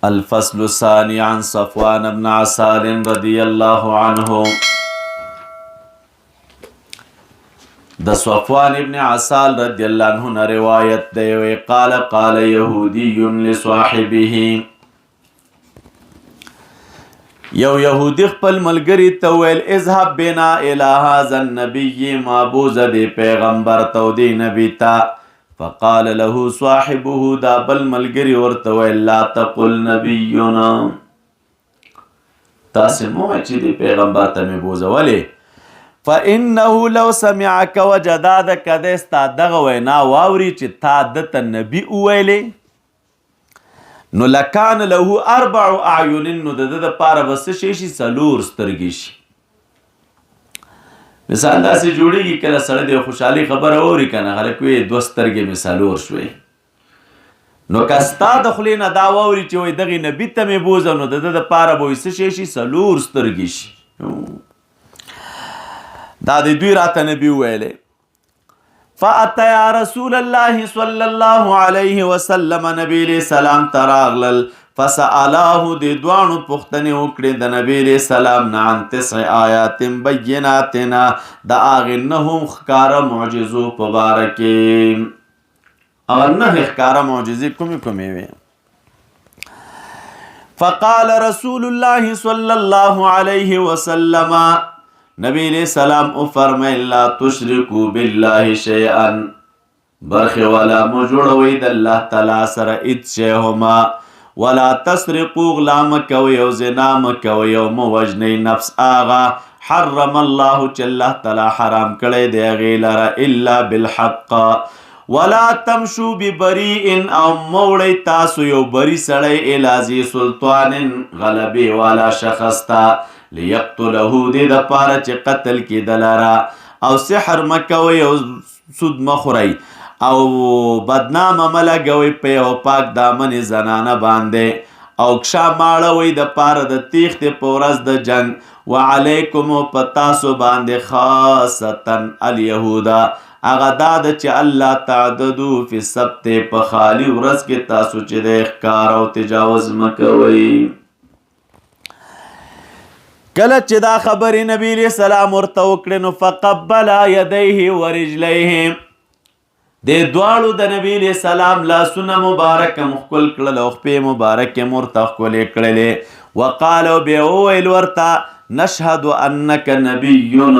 الفصل الثاني عن صفوان بن عسال رضي الله عنه. د صفوان ابن عسال رضی الله عنه نه روایت دی قال قال يهودي لصاحبه، یو يهودي خپل ملګری ته ویل اذهب بنا الى هذا النبي، معبوز دی پیغمبر تو دی نبی تا. فقال له صاحبه، دا بل ملګری ورته ویل لا تقل نبينا، تاسې مو وایئ چې دی پیغمبر ته مې بوزولې. فانه لو سمعك وجدا د کده ستا دغه وینا واوري چې تا دته نبی وویلې، نو لکان له 4 اعین، نو د ده دپاره به څه شی شي؟ 4 سترګې شي. مثال داسې جوړېږي کله سړی د خوشحالي خبره اوري که نه، خلک وایي 2 سترګې مې 4 شوې. نو که ستا د خولې نه دا واوري چې وایي دغې نبي ته مې بوزه، نو د ده دپاره به وایي څه شی شي؟ 4 سترګې شي. دا د دوی راته نبی ویلې. فاتیا رسول الله صلی الله علیه وسلم، نبی علیہ السلام ته راغلل. فسألاه، د دوانو پوښتنې وکړې د نبی علیہ السلام نه عن 9 آیات بینات، د هغې 9 ښکاره معجزو په باره کې. هغه 9 ښکاره معجزې کومې کومې وې؟ فقال رسول الله صلی الله علیه وسلم، نبی علیہ السلام او فرمایل لا تشرکو بالله شیئا، برخې والا مو جوړوئ د الله تعالی سره هېڅ شی هما. ولا تسرقو، غلا مه کوئ او زنا مه کوئ او مه وژنئ نفس هغه حرم الله چې الله تعالی حرام کړی دی هغې لره الا بالحق. ولا تمشو ببریء، او مه وړئ تاسو یو بری سړی الی ذي سلطان، غلبې والا شخص ته، لیقتله، دې دپاره چې قتل کړي د لره. او سحر مه کوئ او سود مه خورئ او بدنامه مه لګوئ په یو پاک دامنې زنانه باندې. او کښا ماړوئ دپاره د تیښتې په ورځ د جنګ. وعلیکم، په تاسو باندې خاصتا الیهودا، هغه دا ده چې الله تعددو فی السبت، په خالی ورځ کې تاسو چې دی ښکار او تجاوز مه کوئ. کله چې دا خبرې نبی علیہ السلام ورته وکړې، نو فقبل یدیه ورجلیه، د دواړو د نبی علیہ السلام لاسونه مبارکه مښکل کړل او خپې مبارکې مو ورته ښکلې کړلې. وقال، او بیا وویل ورته نشهد انک نبیون،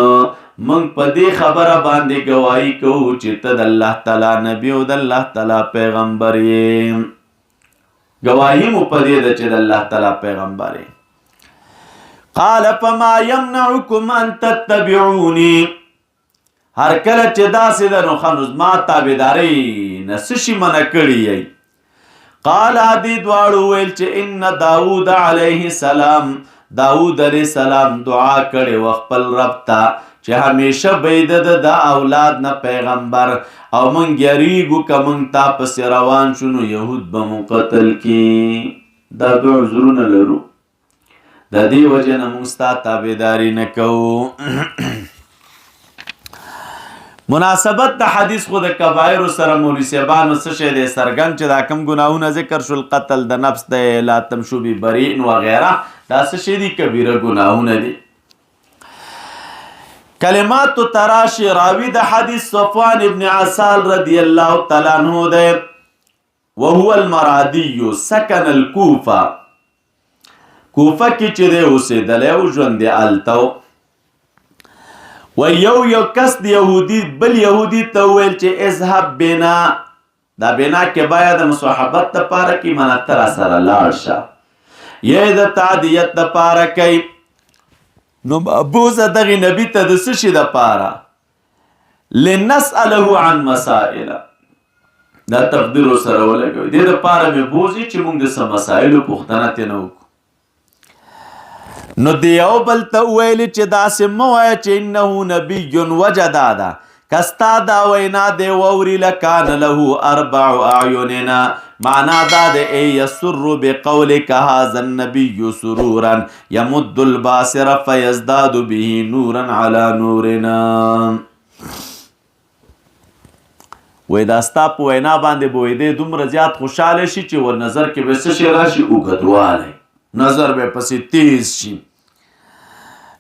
موږ په دې خبره باندې ګواهي کوو چې ته د الله تعالی نبی او د الله تعالی پیغمبر یې. ګواهي مو په دې ده چې د الله تعالی پیغمبر یې. قال فما يمنعكم ان تتبعوني، هر کله چې داسې ده نو ښه نو زما تابعدارۍ نه څه شي منع کړي یی؟ قال، دې دواړو ویل چې ان داود علیه السلام، داود علیه السلام دعا کړې و خپل رب ته چې همیشه به یې د اولاد نه پیغمبر، او موږ یریږو که موږ تا پسې روان شو نو یهود به مو قتل کړي. دا 2 عذرونه لرو، د دې وجې نه موږ ستا تابعداري نه کوو. مناسبت د حدیث خو د کبایرو سره مولوي صاحبانو څه شی دی څرګند چې دا کوم ګناهونه ذکر شول، قتل د نفس دی، لا تمشو ببریء وغیره، دا څه شی دي؟ کبیره ګناهونه دي. کلمات تراشی راوی د حدیث صفوان ابن عسال رضی الله تعالی عنہ دی، وهو المرادی سکن الکوفه، کوفه کې چې دی اوسېدلی او ژوند یې هلته و. و یو کس د یهودي بل یهودي ته وویل چې اذهب بنا، دا بنا کې باید د مصاحبت دپاره کې منه ته راسره لاړ شه، یا یې د تعدیت دپاره کوي. نو بوزه دغې نبي ته د څه شي دپاره؟ لنسأله عن مسائل، دا تقدیر ورسره ولګوي، دې دپاره مې بوزي چې موږ د څه مسایلو پوښتنه ترې نه وکړو. نو د یو بل ته وویلې چې داسې مه وایه چې انه نبی وجدا ده، که ستا دا وینا دی واوري لکان له 4 اعیننا، معنا دا د ای یسر بقولک هذا النبی سرورا یمد الباصر فیزداد به نورا علی نورنا. وایي دا ستا په وینا باندې به وایي دی دومره زیات خوشحاله شي چې ور نظر کې به څه شی راشي اوږدوالی نظر به پسې تیز شي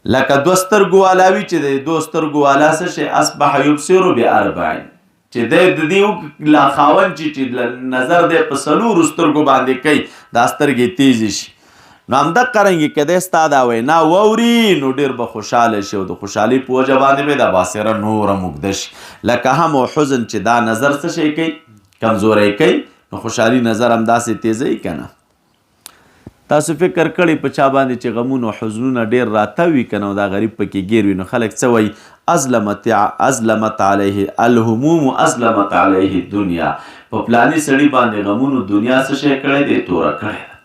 لکه دوه سترګو والا وي چې د دوه سترګو والا څه شی اصبح یبصر باربعین چې دی د دې لا خاوند چې نظر دی په څلورو سترګو باندې کوي دا سترګې تیزې شي نو همدقه رنګې که دی ستا دا وینا واوري نو ډېر به خوشحاله شي او د خوشحالۍ په وجه باندې به دا باصره نوره موږده شي لکه هم او حزن چې دا نظر څه شی کوي کمزوری کوي نو خوشحالي نظر همداسې تیزوي که نه تاسو فکر کړی په چا باندې چې غمونه او حزنونه ډېر راته وي که نه او دا غریب پکې ګیر وي نو خلک څه وایي ازلمت علیه الهموم ازلمت علیه الدنیا په پلاني سړي باندې غمونو دنیا څه شی کړی دی توره کړی ده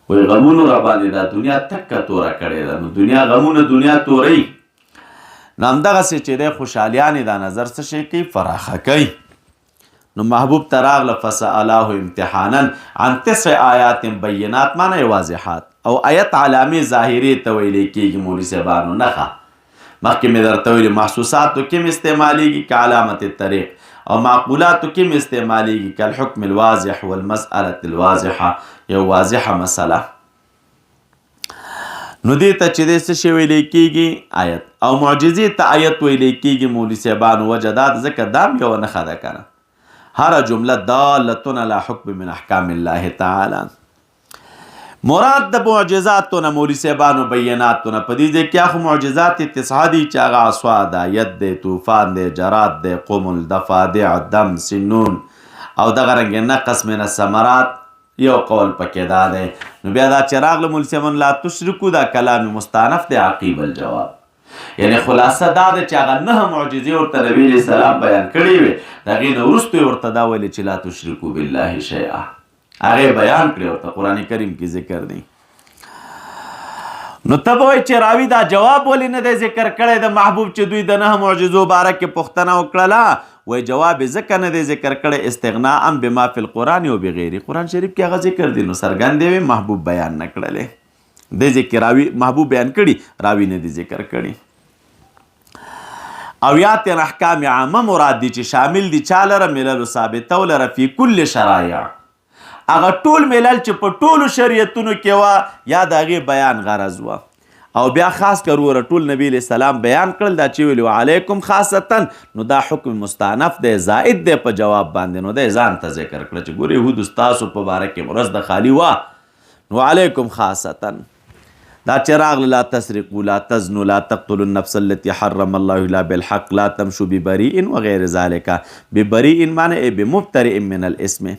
وایي غمونو را باندې دا دنیا تکه توره کړې ده نو دنیا غمونه دنیا تورئ نو همدغسې چې دی خوشحالیانې دا نظر څه شی کوي فراخه کوي نو محبوب ته راغله فسألاه امتحانا عن 9 آیات بینات معنی واضحات او آیت علامې ظاهرې ته ویلی کېږي مولي صاحبانو نښه مخکې مې درته ویلي محسوساتو کې هم استعمالیږي که علامت الطریق او معقولاتو کې هم استعمالیږي که الحکم الواضح والمسألة الواضحه یو واضحه مسله نو دې ته چې دی څه شی ویلی کېږي آیت او معجزې ته آیت ویلی کېږي مولي صاحبانو وجه دا ده ځکه دا هم یوه نښه ده که نه هر جمله دالتون علی حکم من احکام الله تعالی مراد د معجزاتو نه مولي صاحبانو بیناتو نه په دې ځای کې خو معجزات 9 دي چې هغه عصا ده ید دی طوفان دی جراد دی قمل ضفادع دم سنون او دغه رنګې نقص من الثمرات یو قول پکې دا دی نو بیا دا چې راغله مولي صاحبانو لا تشرکو دا کلام مستانف دی عقیب الجواب یعنی خلاصه دا ده چې هغه 9 معجزې ورته نبي علیه السلام بیان کړي وي د هغې نه وروسته یې ورته دا ویلې چې لا تشرکو بالله شیئا هغې بیان کړي ورته قرآن کریم کې ذکر دی نو ته به وایي چې راوي دا جواب ولې نه دی ذکر کړی د محبوب چې دوی د 9 معجزو باره کې پوښتنه وکړله وایي جواب یې ځکه نه دی ذکر کړی استغناء بما فی القرآن او بغیرې قرآن شریف کې هغه ذکر دی نو څرګند دی محبوب بیان نه کړلی دی ذکر راوي محبوب بیان کړي راوي نه دی ذکر کړي او یا تر احکام عامه مراد دي چې شامل دي چا لره ملل ثابته ولره فی کل شرایع هغه ټول ملل چې په ټولو شریعتونو کې وه یا د هغې بیان غرض وه او بیا خاص کر وره ټول نبی علیه السلام بیان کړل دا چې ویلي علیکم خاصتا نو دا حکم مستانف دی زائد دی په جواب باندې نو دی ځان ته ذکر کړه چې ګورې یهودو ستاسو په باره کې مرز د خالي وه نو علیکم خاصتا دا چې راغله لا تسرقوا لا تزنوا لا تقتلوا النفس التي حرم الله الا بالحق لا تمشوا ببريء وغير ذلك ببريء معنی بمبترئ من الاسم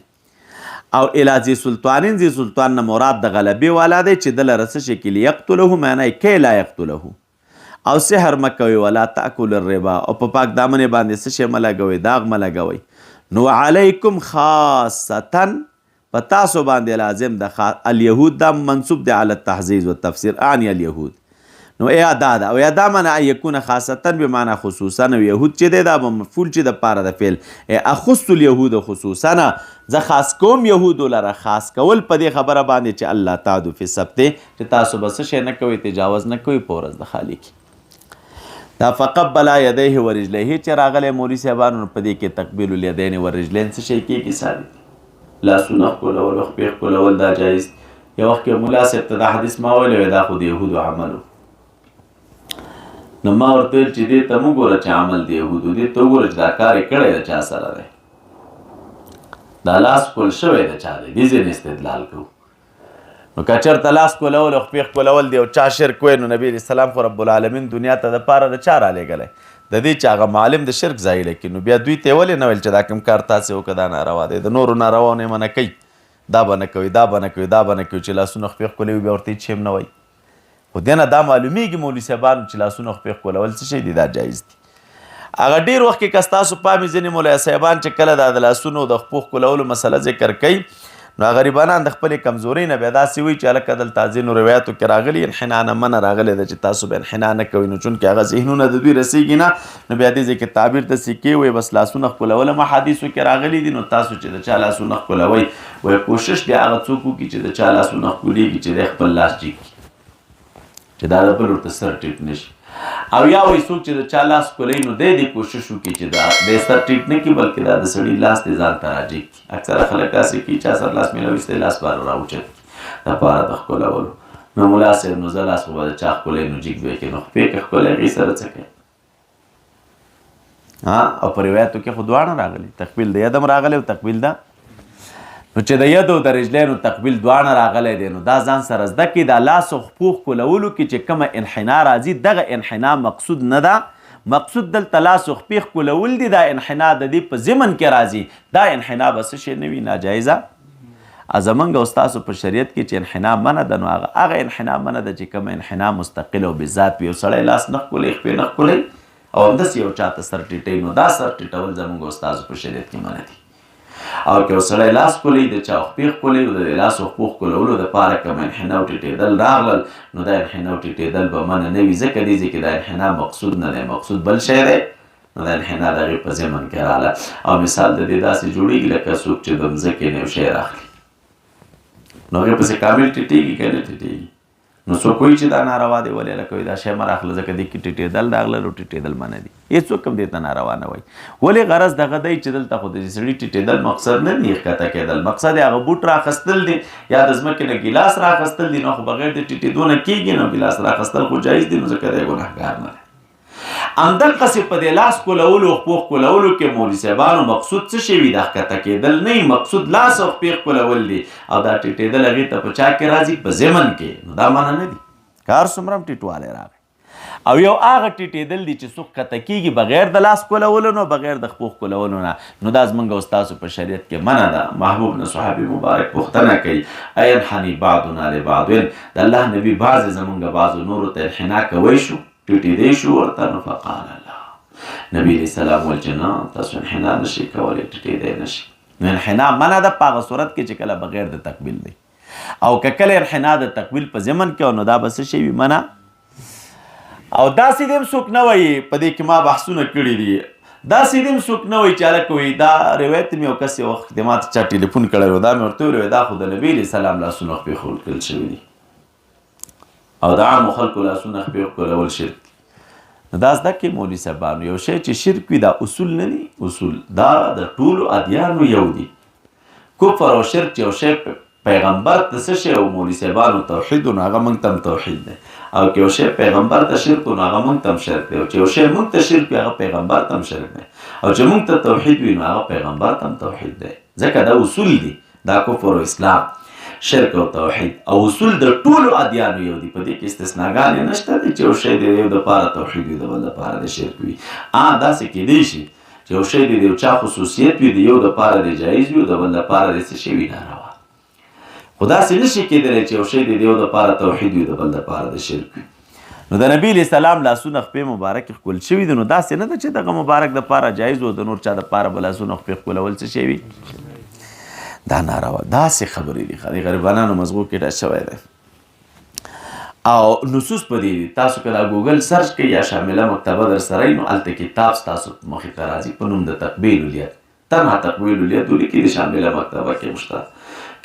او الى ذي سلطان ذي سلطان نه مراد د غلبې والا دی چې دله رسه شي کې لیقتله معنی کې لا یقتله او سحر مکوي ولا تاکل الربا او په پاک دامنې باندې څه شی ملګوي داغ ملګوي نو علیکم خاصتا په تاسو باندې لازم د الیهود دا منصوب دی علی التحزیز والتفسیر انی الیهود نو یا دا ده او یا دا معنی یکون خاصتا بمعنی خصوصا او یهود چې دی دا مفعول چې د پاره د فعل اخص الیهود خصوصا زه خاص کوم یهودو لره خاص کول په دې خبره باندې چې الله تعالی فی سبت چې تاسو به څه شی نه کوئ تجاوز نه کوئ په ورځ د خالق دا فقبل یدیه ورجلیه چې راغلی مولي صاحبانو په دې کې تقبیل الیدین ورجلین څه شی کېږي ثابت لاسونه ښکلول خپې ښکلول دا جایز یو وخت کې ملا صاحب ته دا حدیث ما ویلی وی دا خو د یهودو عمل نو ما ورته ویل چې دې ته مه ګوره چې عمل د یهودو دې ته وګوره چې دا کار یې کړی د چا سره دی دا لاس ښکل شوی د چا دی دې ځینې استدلال کوو نو که چېرته لاس ښکلول او خپې ښکلول دی او چا شرک وی نو نبي علیه السلام خو رب العالمین دنیا ته دپاره د چا رالیږلی د دې چې هغه معلم د شرک ځایله کړي نو بیا دوی ته یې ولې نه ویل چې دا کوم کار تاسې وکړه دا ناروا دی د نورو نارواونه یې منع کوي دا به نه کوي دا به نه کوي دا به نه کوي چې لاسونه خپې ښکلوي بیا ورته هېڅ شی هم نه وایي خو دې نه دا معلومیږي مولوي صاحبانو چې لاسونه خپې ښکلول څه شی دي دا جایز دي هغه ډېر وخت کې که ستاسو پام یې ځینې مولوي صاحبان چې کله دا د لاسونو د خپو ښکلولو مسله ذکر کوي نو هغه غریبانان د خپلې کمزورۍ نه بیا داسې وایي چې هلکه دلته ځینو روایاتو کې راغلي انحنا نه منه راغلی ده چې تاسو به انحنا نه کوئ نو چونکې هغه ذهنونه د دوی رسېږي نه نو بیا دې ځای کې تعبیر داسې کوي وایي بس لاسونه ښکلول هم حدیثو کې راغلي دي نو تاسو چې د چا لاسونه ښکلوئ وایي کوشش دی هغه څوک وکړي چې د چا لاسونه ښکلېږي چې دی خپل لاس جګ کړي چې دا د بل ورته سر ټیټ نه شي او یا وایي څوک چې د چا لاس کولی نو دی دې کوشش وکړي چې دا د سر ټیټ نه کړي بلکې دا د سړي لاس دې ځان ته راجګ کړي. اکثره خلک داسې کوي چا سر لاس میلاوي لاس بار راوچت کړي دپاره د ښکلولو. نو ملا صاحب نو زه لاس خو به د چا ښکلی نو جګ به یې کړي نو خپې که ښکلی هغې سره څه کوي. او په روایتو کې خو دواړه راغلي، تقبیل د ید هم راغلی او تقبیل د نو چې د ید او د رجلینو تقبیل دواړه راغلی دی نو دا ځان سره زده کړي. دا لاس او خپو ښکلولو کې چې کومه انحنا راځي دغه انحنا مقصود نه ده. مقصود دلته لاس او خپې ښکلول دي. دا انحنا د دې په ضمن کې راځي. دا انحنا به څه شی نه وي ناجایزه. زمونږ او ستاسو په شریعت کې چې انحنا منع ده نو هغه انحنا منع ده چې کومه انحنا مستقل او بذات وي. یو سړی لاس نه ښکلوي خپې نه ښکلوي او همداسې یو چاته سر ټیټوي نو دا سر ټیټول زمونږ او ستاسو په شریعت کې منع دي. او که یو سړی لاس ښکلوي د چا خپې ښکلوي او د لاس او خپو ښکلولو دپاره کوم انحنا او ټیټېدل راغلل نو دا انحنا او ټیټېدل به منع نه وي. ځکه دې ځای کې دا انحنا مقصود نه دی، مقصود بل شی دی. نو دا انحنا د هغې په ضمن کې راغله. او مثال د دې داسې جوړېږي لکه څوک چې د مځکې نه یو شی راخلي نو هغې پسې کامل ټیټېږي که نه ټیټېږي. نو څوک وایي چې دا ناروا دی ولې لکه دا شی مه راخله ځکه دې کې ټیټېدل راغلل او ټیټېدل منع دي. هېڅوک هم دې ته ناروا نه وایي. ولې غرض دغه دی چې دلته خو د سړي ټیټېدل مقصد نه دی ښکته کېدل، مقصد یې هغه بوټ راخیستل دي یا د ځمکې نه ګیلاس راخیستل دي. نو خو بغیر د ټیټېدو نه کېږي نو ګیلاس راخیستل خو جایز دي نو ځکه دی ګناهګار نه دی. همدقسې په دې لاس ښکلولو خپو ښکلولو کې مولوي صاحبانو مقصود څه شی وي؟ دا ښکته کېدل نه وي، مقصود لاس او خپې ښکلول دي. او دا ټیټېدل هغې ته په چا کې راځي؟ په ضمن کې. نو دا منع نه دي. کار څومره هم ټیټوالی راغی. او یو هغه ټیټېدل دي چې څوک ښکته کېږي بغیر د لاس ښکلولو نه بغیر د خپو ښکلولو نه نو دا زموږ او ستاسو په شریعت کې منع ده. محبوب نه صحابي مبارک پوښتنه کوي اینحني بعضنا لبعض، د الله نبي بعضې زموږ بعضو نورو ته انحنا کوی شو ټیټېدی شو ورته؟ نو فقال الله، نبي علیه السلام ویل چې نه تاسو انحنا نشئ کولی ټیټېدی نشئ. نو انحنا منع ده په هغه صورت کې چې کله بغیر د تقبیل دی. او که کله انحنا د تقبیل په ضمن کې نو دا به څه شی وي؟ منع. او داسې دې هم څوک نه وایي، په دې کې ما بحثونه کړي دي، داسې دې هم څوک نه وایي چې هلکه وایي دا روایت مې یو کس یو وخت ما ته چا ټلیفون کړی و دا مې ورته ویلي دا خو د نبي علیه السلام لاسونه خپې ښکل شوي دي او د عامو خلکو لاسونه خپې ښکلول شرک. نو دا زده کړئ مولوي صاحبانو، یو شی چې شرک وي دا اصول نه دي، اصول دا د ټولو ادیانو یو دي. کفر او شرک چې یو شی پیغمبر ته څه شی او مولوي صاحبانو توحید نو هغه موږ ته هم توحید دی. او که یو شی پیغمبر ته شرک نو هغه موږ ته هم شرک دی. او چې یو شی موږ ته شرک وي هغه پیغمبر ته هم شرک دی. او چې موږ ته توحید وي نو هغه پیغمبر ته هم توحید دی. ځکه دا اصول دي، دا کفر او اسلام، شرک او توحید او اصول د ټولو ادیانو یو دي. په دې کې استثناګانې نشته دي چې یو شی د یو دپاره توحید وي د بل دپاره د شرک وي. داسې کیدی شي چې یو شی د یو چا خصوصیت وي د یو دپاره د جایز وي او د بل دپاره د څه شی وي ناروا. خو داسې نشي کېدلی چې یو شی د یو دپاره توحید وي د بل دپاره د شرک وي. نو د نبي علیه السلام لاسونه خپې مبارک ښکل شوي دي. نو داسې نه ده چې دغه مبارک دپاره جایز و د نور چا دپاره به لاسونه خپې ښکلول څه شی وي؟ دا ناروا. داسې خبرې دي د غریبانانو مزغو کې ډک شوی دی. او نصوص په دې دي. تاسو که دا ګوګل سرچ کوئ یا شامله مکتبه در سره نو هلته کتاب ستاسو مخې ته راځي په نوم د تقبیل الید، تنها تقبیل الید ولیکئ د شامله مکتبه کې مشته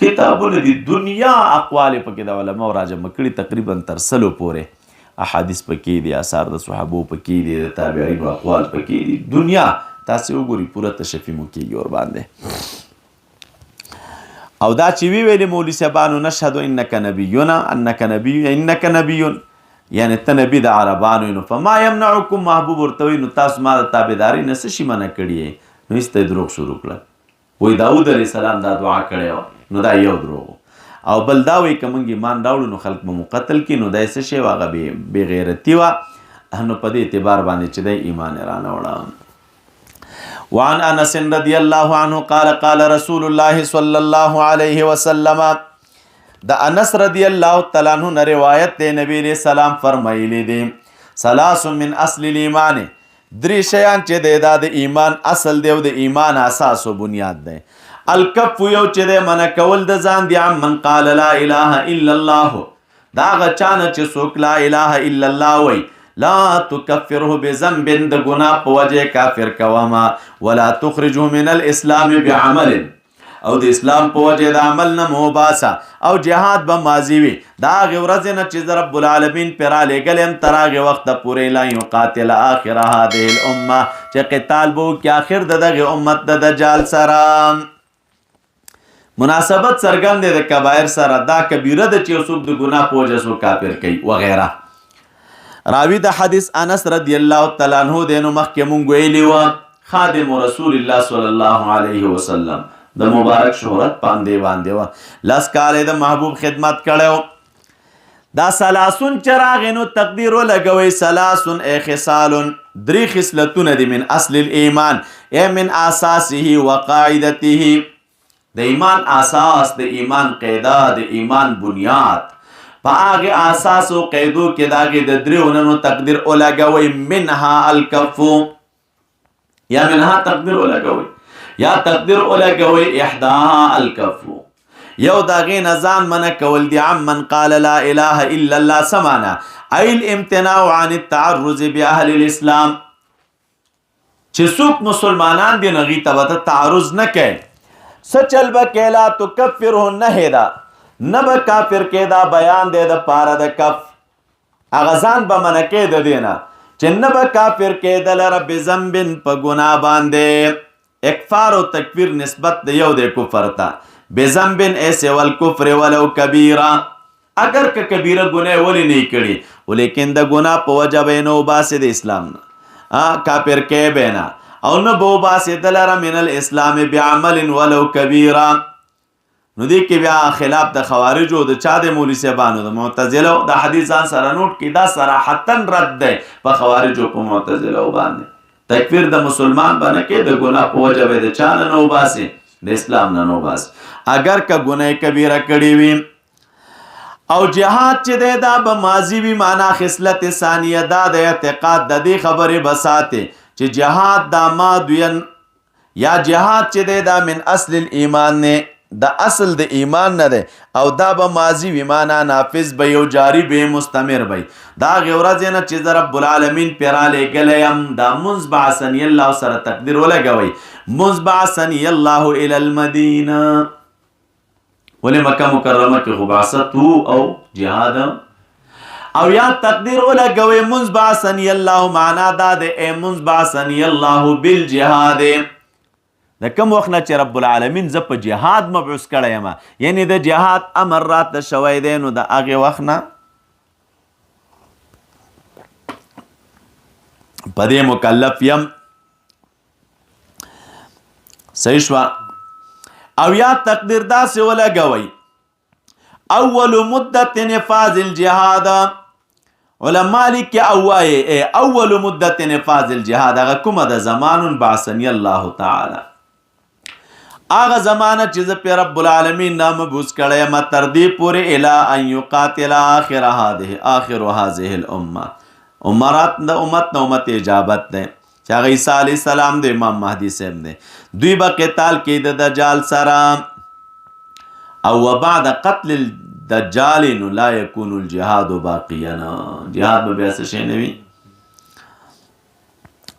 کتابونه دي. دنیا اقوال پکې د علماو راجمع کړي تقریبا تر 100 پورې. احادیث پکې دي، آثار د صحابو پکې دي، د تابعینو اقوال پکې دي. دنیا تاسې وګورئ پوره تشفی مو کېږي ورباندې. او دا چې وی ویلې مولوي صاحبانو نشهد انک نبینا انک نبی انک نبی یعنی ته نبی د عربانو نو فما یمنعکم محبوب ورته وایي نو تاسو ما د تابعدارۍ نه څه شي منع کړي؟ نو هېڅ ته یې دروغ شروع کړل. وایي داود علیه السلام دا دعا کړې وه نو دا یو دروغ. او بل دا وایي که موږ ایمان راوړو نو خلک به مو قتل کړي نو دا یې څه شی وه هغه بې غیرتي وه. نو په دې اعتبار باندې چې دی ایمان یې رانه وړه. وعن انس رضی الله عنه قال قال رسول الله صلی الله علیه وسلم، د انس رضی الله تعالی عنہ نه روایت دی نبی علیہ السلام فرمایلی دی ثلاث من اصل الایمان، درې شیان چې دی دا د ایمان اصل دی او د ایمان اساس او بنیاد دی. الکف یو چې دی منع کول د ځان دی من قال لا اله الا الله، دا هغه چا نه چې څوک لا اله الا الله وایي لا تکفره بذنب د گناه په وجه کافر کوما ولا تخرجه من الاسلام بعمل، او د اسلام په وجه د عمل نه مباسه او جهاد به ماضي وي دا هغې ورځې نه چې زه رب العالمین پرې رالیږلی یم تر هغې وخته پورې لا یقاتل آخر هذه الامه چې قتال به وکړي آخر د دغې امت د دجال سره مناسبت څرګند دی د کبایر سره دا کبیره ده چې یو څوک د ګناه په وجه څوک کافر کوي وغیره راوی د حدیث انس رضی الله تعالی عنہ دی نو مخکې مونږ ویلي وه خادم رسول الله صلی الله علیه وسلم د مبارک شهرت باندې وه 10 کاله د محبوب خدمت کړی دا سلاسون چې راغی نو تقدیر ولګوئ سلاسون ای خصالون 3 خصلتونه دي من اصل الایمان ای من اساسه وقاعدته د ایمان اساس د ایمان قاعده د ایمان بنیاد په هغې اساس او قاعدو کې د هغې د دریو تقدیر ولګوئ منها الکف یا منها تقدیر ولګوئ یا تقدیر ولګوئ احداها الکف یو د هغې نه ځان منع کول دي عمن قال لا اله الا الله سمانا ای الامتناع عن التعرض باهل الاسلام چې څوک مسلمانان دي نو هغې ته به تعرض نه کوي سچل به کې لا تکفره نهې ده نه به کافر کې دا بیان دی د پاره د کف هغه ځان به منع کې د دې نه چې نه به کافر کېدل رب ذنبن په ګناه باندې اکفار او تکفیر نسبت د یو د کفر ته بذنبن ایسه والکفر ولو کبیره اگر که کبیره ګناه ولی نه کړي ولیکن د ګناه په وجه به نه وباسي د اسلام نه کافر کې به نه او نه به وباسي دلره من الاسلام بعمل ولو کبیره نو دې کې بیا خلاف د خوارجو د چا د مولوي صاحبانو د معتزله د حدیث ځان سره نوٹ کې دا صراحتا رد دی په خوارجو په معتزله باندې تکفیر د مسلمان باندې کې د ګناه په وجه به د چا نه وباسي د اسلام نه وباسي اگر که ګناه کبیره کړي وي او جهاد چې دی دا به ماضي وي معنا خصلت ثانیه دا د اعتقاد د دې خبرې بساته چې جهاد دا مادوین یا جهاد چې دی دا من اصل الایمان نه د اصل د ایمان نه دی او دا به ماضي وي معنا نافذ به یو جاری به مستمر به دا هغې ورځې نه چې زه رب العالمین پرې رالیږلی یم دا منځ بعثني الله سره تقدیر ولګوئ منځ بعثني الله الی المدینه ولې مکه مکرمه کې خو بعثت او جهاد او یا تقدیر ولګوئ منځ بعثني الله معنا دا دی ای منځ بعثني الله بالجهاد د کوم وخت نه چې رب العالمین زه په جهاد مبعوث کړی یم یعنی د جهاد امر راته شوی دی نو د هغې وخت نه په دې مکلف یم صحیح شوه او یا تقدیر داسې ولګوئ اول مدت نفاذ الجهاد علما لیکي او وایي اول مدت نفاذ الجهاد هغه کومه ده زمان بعثني الله تعالی هغه زمانه چې زه پې رب العالمین نامبعوث کړی یم تر دې پورې الی ان یقاتل آخر هذه الامه عمرات د امت نه امت اجابت دی چې هغه عیسی علیه السلام د امام مهدي صاحب دی دوی به قتال کوي د دجال سره او وبعد قتل الدجال نو لا یکون الجهاد باقیا جهاد به بیا څه شی نه وي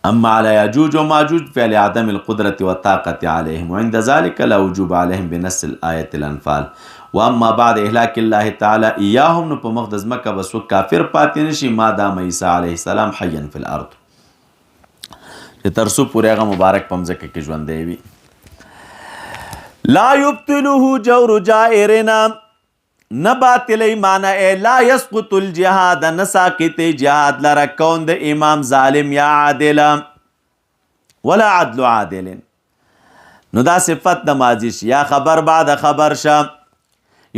اما على ياجوج وماجوج فعل عدم القدرة والطاقة عليهم وعند ذلك لا وجوب عليهم بنص الآية الأنفال واما بعد اهلاك الله تعالى اياهم نو په مقدس مکه بسو کافر پاتې نشي ما دام عیسی علیه السلام حیا فی الارض چې ترسو پورې هغه مبارک په مځکه کې ژوندی وي لا یبطله جور جائرنا نه باطلی معنی لا یسقط الجهاد نه ساقط جهاد لره کون د امام ظالم یا عادل ولا عدل عادل نو دا صفت د ماضی شي یا خبر بعد خبر شه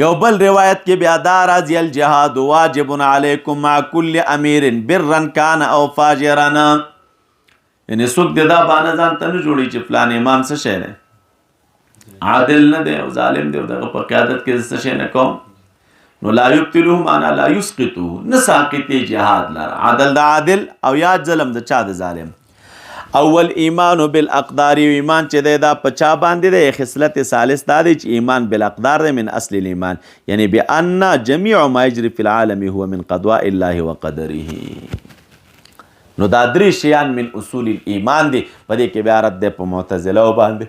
یو بل روایت کې بیا دا راځي الجهاد واجب علیکم مع کل امیر برا کان او فاجرا یعنی څوک د دا باندې ځان ته نه جوړي چې فلان امام څه شی دی عادل نه دی او ظالم دی او دغه په قیادت کې څه شی نه کوم نو لا یبطلوه معنا لا یسقطوه نه ساقطي جهاد لره عدل د عادل او یا ظلم د چا د ظالم اول ایمان بالاقدار ایمان چې دی دا په چا باندې دی خصلت ثالث دا دی چې ایمان بالاقدار دی من اصل الایمان یعنی بان جميع ما یجري فی العالم هو من قضاء الله وقدره نو دا درې شیان من اصول الایمان دی په دې کې بیا رد دی په معتزله باندې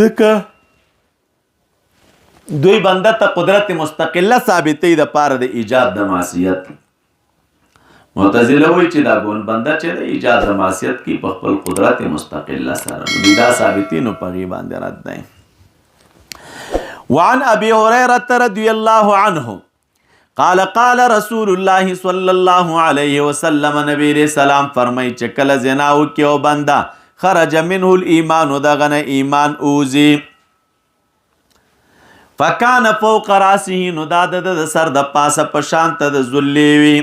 ځکه دوی بنده ته قدرت مستقله ثابتې د پاره د ایجاد د معصیت. معتزله وایي چې دا ګون بنده چې د ایجاد د معصیت کې په خپل قدرت مستقله سره نو دا ثابتې نو په غي باندې رد دی. وعن ابي هريره رضي الله عنه قال قال رسول الله صلى الله عليه وسلم نبی علیہ السلام فرمای چې کله زنا وکي او بندا خرج منه الايمان دغه ایمان اوزي فکان فوق راسه نو دا د سر د پاسه په شان ته د ذلیوي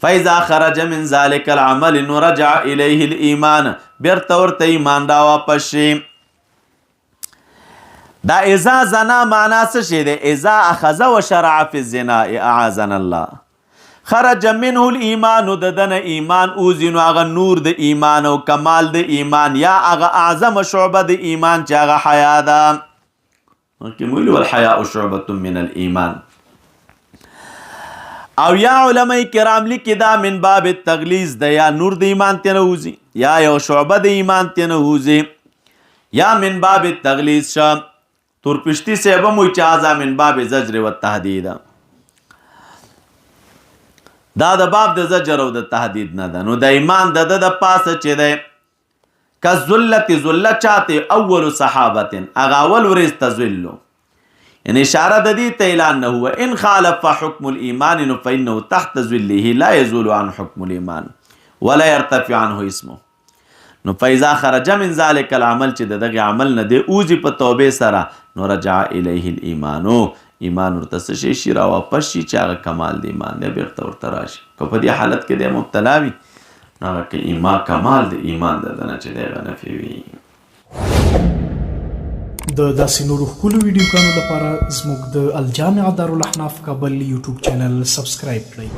فاذا خرج من ذلك العمل رجع اليه الايمان بیرته ورته ایمان را واپس شي. دا اذا زنا معنا څه شي ده؟ اذا اخذ وشرع في الزنا اعاذنا الله. خرج منه الايمان ددن ایمان اوزي نو هغه نور د ایمان او کمال د ایمان یا هغه اعظم شعبه د ایمان چې هغه حیا ده. مکمل والحیاء شعبه من الايمان. او یا علماء کرام لیکي دا من باب التغلیظ ده یا نور د ایمان ته نه اوزي یا یو شعبه د ایمان ته نه اوزي یا من باب التغلیظ شه. تورپشتی صاحب موی چازا من باب زجر و تهدید دا د باب د زجر او د تهدید نه ده. نو د ایمان د پاسه چې ده که ذلت ذلت چاته اول صحابت اغا اول ورز تذلو یعنی اشاره د دې ته اعلان نه هو ان خالف حکم الايمان فانه تحت ذله لا يزول عن حكم الايمان ولا يرتفع عنه اسمه. نو فاذا خرج من ذلك العمل چې دغه عمل نه دی اوزي په توبه سره نو رجع الیه الايمان ایمان ورته شي را واپس شي چې هغه کمال دی ایمان دی بیرته ورته راشي. که په دې حالت کې د مبتلا وي نو هغه ایمان کمال دی ایمان دنه چې دی غنفي وي. د داسې نورو ښکلو ویډیوګانو لپاره زموږ د الجامعه دارالاحناف کابل یوټیوب چینل سبسکرایب کړئ.